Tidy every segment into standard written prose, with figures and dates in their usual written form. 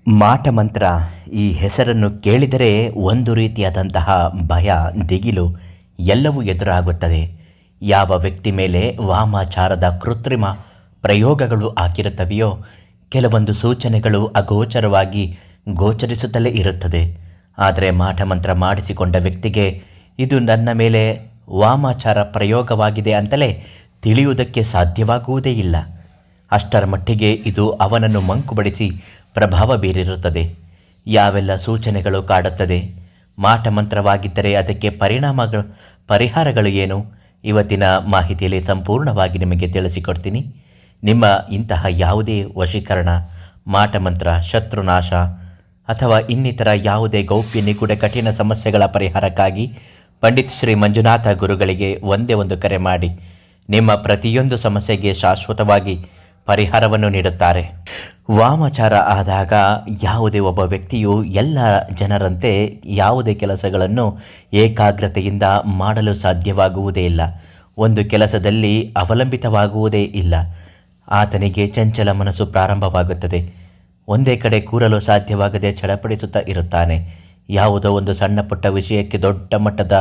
ಮಾಟ ಮಂತ್ರ ಈ ಹೆಸರನ್ನು ಕೇಳಿದರೆ ಒಂದು ರೀತಿಯಾದಂತಹ ಭಯ, ದಿಗಿಲು ಎಲ್ಲವೂ ಎದುರಾಗುತ್ತದೆ. ಯಾವ ವ್ಯಕ್ತಿ ಮೇಲೆ ವಾಮಾಚಾರದ ಕೃತ್ರಿಮ ಪ್ರಯೋಗಗಳು ಆಗಿರುತ್ತವೆಯೋ ಕೆಲವೊಂದು ಸೂಚನೆಗಳು ಅಗೋಚರವಾಗಿ ಗೋಚರಿಸುತ್ತಲೇ ಇರುತ್ತದೆ. ಆದರೆ ಮಾಟ ಮಂತ್ರ ಮಾಡಿಸಿಕೊಂಡ ವ್ಯಕ್ತಿಗೆ ಇದು ನನ್ನ ಮೇಲೆ ವಾಮಾಚಾರ ಪ್ರಯೋಗವಾಗಿದೆ ಅಂತಲೇ ತಿಳಿಯುವುದಕ್ಕೆ ಸಾಧ್ಯವಾಗುವುದೇ ಇಲ್ಲ. ಅಷ್ಟರ ಮಟ್ಟಿಗೆ ಇದು ಅವನನ್ನು ಮಂಕುಬಡಿಸಿ ಪ್ರಭಾವ ಬೀರಿರುತ್ತದೆ. ಯಾವೆಲ್ಲ ಸೂಚನೆಗಳು ಕಾಡುತ್ತದೆ, ಮಾಟ ಮಂತ್ರವಾಗಿದ್ದರೆ ಅದಕ್ಕೆ ಪರಿಹಾರಗಳು ಏನು, ಇವತ್ತಿನ ಮಾಹಿತಿಯಲ್ಲಿ ಸಂಪೂರ್ಣವಾಗಿ ನಿಮಗೆ ತಿಳಿಸಿಕೊಡ್ತೀನಿ. ನಿಮ್ಮ ಇಂತಹ ಯಾವುದೇ ವಶೀಕರಣ, ಮಾಟ ಮಂತ್ರ, ಶತ್ರುನಾಶ ಅಥವಾ ಇನ್ನಿತರ ಯಾವುದೇ ಗೌಪ್ಯ ನಿಗೂಢ ಕಠಿಣ ಸಮಸ್ಯೆಗಳ ಪರಿಹಾರಕ್ಕಾಗಿ ಪಂಡಿತ್ ಶ್ರೀ ಮಂಜುನಾಥ ಗುರುಗಳಿಗೆ ಒಂದೇ ಒಂದು ಕರೆ ಮಾಡಿ ನಿಮ್ಮ ಪ್ರತಿಯೊಂದು ಸಮಸ್ಯೆಗೆ ಶಾಶ್ವತವಾಗಿ ಪರಿಹಾರವನ್ನು ನೀಡುತ್ತಾರೆ. ವಾಮಾಚಾರ ಆದಾಗ ಯಾವುದೇ ಒಬ್ಬ ವ್ಯಕ್ತಿಯು ಎಲ್ಲ ಜನರಂತೆ ಯಾವುದೇ ಕೆಲಸಗಳನ್ನು ಏಕಾಗ್ರತೆಯಿಂದ ಮಾಡಲು ಸಾಧ್ಯವಾಗುವುದೇ ಇಲ್ಲ. ಒಂದು ಕೆಲಸದಲ್ಲಿ ಅವಲಂಬಿತವಾಗುವುದೇ ಇಲ್ಲ. ಆತನಿಗೆ ಚಂಚಲ ಮನಸ್ಸು ಪ್ರಾರಂಭವಾಗುತ್ತದೆ. ಒಂದೇ ಕಡೆ ಕೂರಲು ಸಾಧ್ಯವಾಗದೆ ಚಡಪಡಿಸುತ್ತಾ ಇರುತ್ತಾನೆ. ಯಾವುದೋ ಒಂದು ಸಣ್ಣ ಪುಟ್ಟ ವಿಷಯಕ್ಕೆ ದೊಡ್ಡ ಮಟ್ಟದ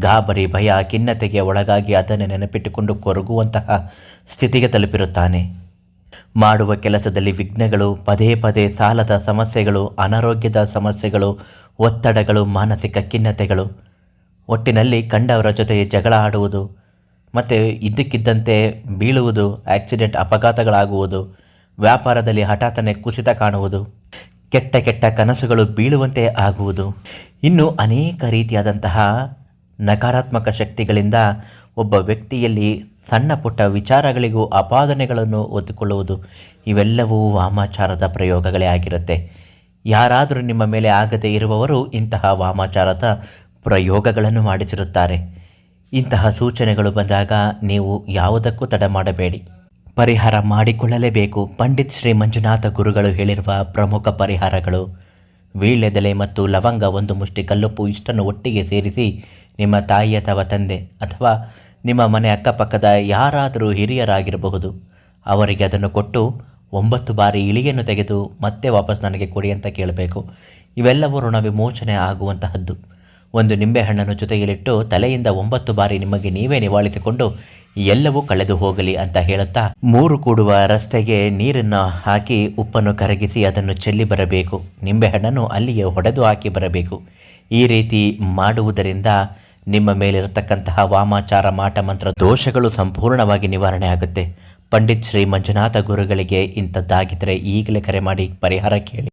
ಗಾಬರಿ, ಭಯ, ಖಿನ್ನತೆಗೆ ಒಳಗಾಗಿ ಅದನ್ನು ನೆನಪಿಟ್ಟುಕೊಂಡು ಕೊರಗುವಂತಹ ಸ್ಥಿತಿಗೆ ತಲುಪಿರುತ್ತಾನೆ. ಮಾಡುವ ಕೆಲಸದಲ್ಲಿ ವಿಘ್ನಗಳು, ಪದೇ ಪದೇ ಸಾಲದ ಸಮಸ್ಯೆಗಳು, ಅನಾರೋಗ್ಯದ ಸಮಸ್ಯೆಗಳು, ಒತ್ತಡಗಳು, ಮಾನಸಿಕ ಖಿನ್ನತೆಗಳು, ಒಟ್ಟಿನಲ್ಲಿ ಕಂಡವರ ಜೊತೆ ಜಗಳ ಆಡುವುದು, ಮತ್ತು ಇದ್ದಕ್ಕಿದ್ದಂತೆ ಬೀಳುವುದು, ಆಕ್ಸಿಡೆಂಟ್, ಅಪಘಾತಗಳಾಗುವುದು, ವ್ಯಾಪಾರದಲ್ಲಿ ಹಠಾತ್ತನೆ ಕುಸಿತ ಕಾಣುವುದು, ಕೆಟ್ಟ ಕೆಟ್ಟ ಕನಸುಗಳು ಬೀಳುವಂತೆ ಆಗುವುದು, ಇನ್ನು ಅನೇಕ ರೀತಿಯಾದಂತಹ ನಕಾರಾತ್ಮಕ ಶಕ್ತಿಗಳಿಂದ ಒಬ್ಬ ವ್ಯಕ್ತಿಯಲ್ಲಿ ಸಣ್ಣ ಪುಟ್ಟ ವಿಚಾರಗಳಿಗೂ ಆಪಾದನೆಗಳನ್ನು ಒತ್ತುಕೊಳ್ಳುವುದು, ಇವೆಲ್ಲವೂ ವಾಮಾಚಾರದ ಪ್ರಯೋಗಗಳೇ ಆಗಿರುತ್ತೆ. ಯಾರಾದರೂ ನಿಮ್ಮ ಮೇಲೆ ಆಗದೇ ಇರುವವರು ಇಂತಹ ವಾಮಾಚಾರದ ಪ್ರಯೋಗಗಳನ್ನು ಮಾಡಿಸಿರುತ್ತಾರೆ. ಇಂತಹ ಸೂಚನೆಗಳು ಬಂದಾಗ ನೀವು ಯಾವುದಕ್ಕೂ ತಡ ಮಾಡಬೇಡಿ, ಪರಿಹಾರ ಮಾಡಿಕೊಳ್ಳಲೇಬೇಕು. ಪಂಡಿತ್ ಶ್ರೀ ಮಂಜುನಾಥ ಗುರುಗಳು ಹೇಳಿರುವ ಪ್ರಮುಖ ಪರಿಹಾರಗಳು: ವೀಳ್ಯದೆಲೆ ಮತ್ತು ಲವಂಗ, ಒಂದು ಮುಷ್ಟಿ ಕಲ್ಲುಪ್ಪು, ಇಷ್ಟನ್ನು ಒಟ್ಟಿಗೆ ಸೇರಿಸಿ ನಿಮ್ಮ ತಾಯಿ ಅಥವಾ ತಂದೆ ಅಥವಾ ನಿಮ್ಮ ಮನೆ ಅಕ್ಕಪಕ್ಕದ ಯಾರಾದರೂ ಹಿರಿಯರಾಗಿರಬಹುದು, ಅವರಿಗೆ ಅದನ್ನು ಕೊಟ್ಟು 9 ಬಾರಿ ಇಳಿಯನ್ನು ತೆಗೆದು ಮತ್ತೆ ವಾಪಸ್ ನನಗೆ ಕೊಡಿ ಅಂತ ಕೇಳಬೇಕು. ಇವೆಲ್ಲವೂ ಋಣ ವಿಮೋಚನೆ ಆಗುವಂತಹದ್ದು. ಒಂದು ನಿಂಬೆಹಣ್ಣನ್ನು ಜೊತೆಯಲ್ಲಿಟ್ಟು ತಲೆಯಿಂದ 9 ಬಾರಿ ನಿಮಗೆ ನೀವೇ ನಿವಾಳಿಸಿಕೊಂಡು ಎಲ್ಲವೂ ಕಳೆದು ಹೋಗಲಿ ಅಂತ ಹೇಳುತ್ತಾ 3 ಕೂಡುವ ರಸ್ತೆಗೆ ನೀರನ್ನು ಹಾಕಿ ಉಪ್ಪನ್ನು ಕರಗಿಸಿ ಅದನ್ನು ಚೆಲ್ಲಿ ಬರಬೇಕು. ನಿಂಬೆಹಣ್ಣನ್ನು ಅಲ್ಲಿಯೇ ಹೊಡೆದು ಹಾಕಿ ಬರಬೇಕು. ಈ ರೀತಿ ಮಾಡುವುದರಿಂದ ನಿಮ್ಮ ಮೇಲಿರತಕ್ಕಂತಹ ವಾಮಾಚಾರ, ಮಾಟ ಮಂತ್ರ ದೋಷಗಳು ಸಂಪೂರ್ಣವಾಗಿ ನಿವಾರಣೆ ಆಗುತ್ತೆ. ಪಂಡಿತ್ ಶ್ರೀ ಮಂಜುನಾಥ ಗುರುಗಳಿಗೆ ಇಂಥದ್ದಾಗಿದ್ದರೆ ಈಗಲೇ ಕರೆ ಮಾಡಿ ಪರಿಹಾರ ಕೇಳಿ.